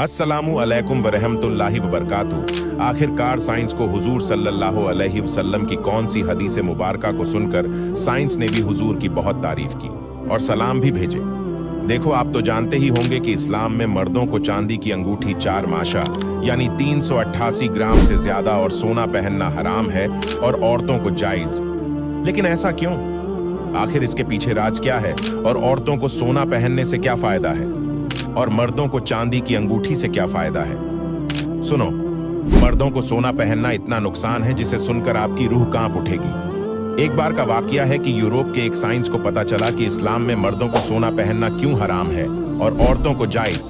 अस्सलामु अलैकुम वरहमतुल्लाहि वबरकातुहू। आखिरकार साइंस को हुजूर सल्लल्लाहु अलैहि वसल्लम की कौन सी हदीस मुबारका को सुनकर साइंस ने भी हुजूर की बहुत तारीफ की और सलाम भी भेजे। देखो, आप तो जानते ही होंगे कि इस्लाम में मर्दों को चांदी की अंगूठी 4 माशा यानी 388 ग्राम से ज्यादा और सोना पहनना हराम है और औरतों को जायज। लेकिन ऐसा क्यों? आखिर इसके पीछे राज क्या है और औरतों को सोना पहनने से क्या फायदा है और मर्दों को चांदी की अंगूठी से क्या फायदा है? सुनो, मर्दों को सोना पहनना इतना नुकसान है जिसे सुनकर आपकी रूह कांप उठेगी। एक बार का वाकया है कि यूरोप के एक साइंस को पता चला कि इस्लाम में मर्दों को सोना पहनना क्यों हराम है और औरतों को जायज।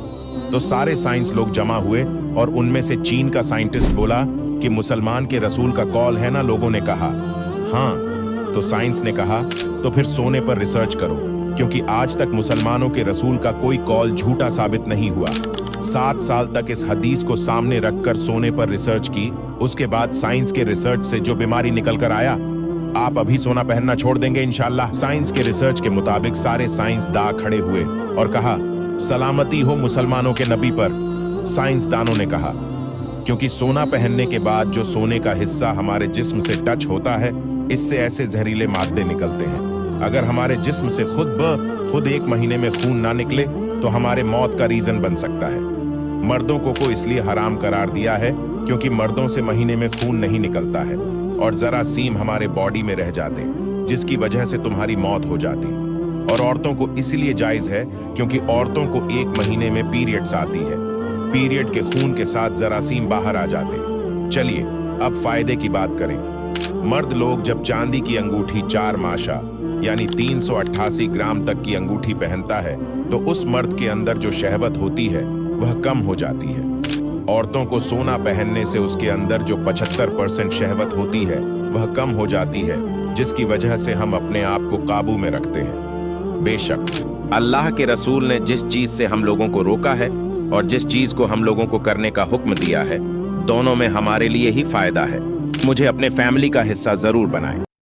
तो सारे साइंस लोग जमा हुए और उनमें से चीन का साइंटिस्ट बोला कि मुसलमान के रसूल का कॉल है ना। लोगों ने कहा हाँ, तो साइंस ने कहा तो फिर सोने पर रिसर्च करो, क्योंकि आज तक मुसलमानों के रसूल का कोई कॉल झूठा साबित नहीं हुआ। 7 साल तक इस हदीस को सामने रखकर सोने पर रिसर्च की। उसके बाद साइंस के रिसर्च से जो बीमारी निकल कर आया, आप अभी सोना पहनना छोड़ देंगे इंशाल्लाह। साइंस के रिसर्च के मुताबिक सारे साइंसदान खड़े हुए और कहा सलामती हो मुसलमानों के नबी पर। साइंसदानों ने कहा क्योंकि सोना पहनने के बाद जो सोने का हिस्सा हमारे जिस्म से टच होता है, इससे ऐसे जहरीले मादे निकलते हैं। अगर हमारे जिस्म से खुद 1 महीने में खून ना निकले तो हमारे मौत का रीजन बन सकता है। मर्दों को इसलिए हराम करार दिया है क्योंकि मर्दों से महीने में खून नहीं निकलता है और जरा सीम हमारे बॉडी में रह जाते, जिसकी वजह से तुम्हारी मौत हो जाती। और औरतों को इसलिए जायज है क्योंकि औरतों को 1 महीने में पीरियड्स आती है। पीरियड के खून के साथ जरासीम बाहर आ जाते। चलिए अब फायदे की बात करें। मर्द लोग जब चांदी की अंगूठी 4 माशा यानी 388 ग्राम तक की अंगूठी पहनता है तो उस मर्द के अंदर जो शहवत होती है वह कम हो जाती है। औरतों को सोना पहनने से उसके अंदर जो 75% शहवत होती है वह कम हो जाती है, जिसकी वजह से हम अपने आप को काबू में रखते हैं। बेशक अल्लाह के रसूल ने जिस चीज से हम लोगों को रोका है और जिस चीज को हम लोगों को करने का हुक्म दिया है, दोनों में हमारे लिए ही फायदा है। मुझे अपने फैमिली का हिस्सा जरूर बनाएं।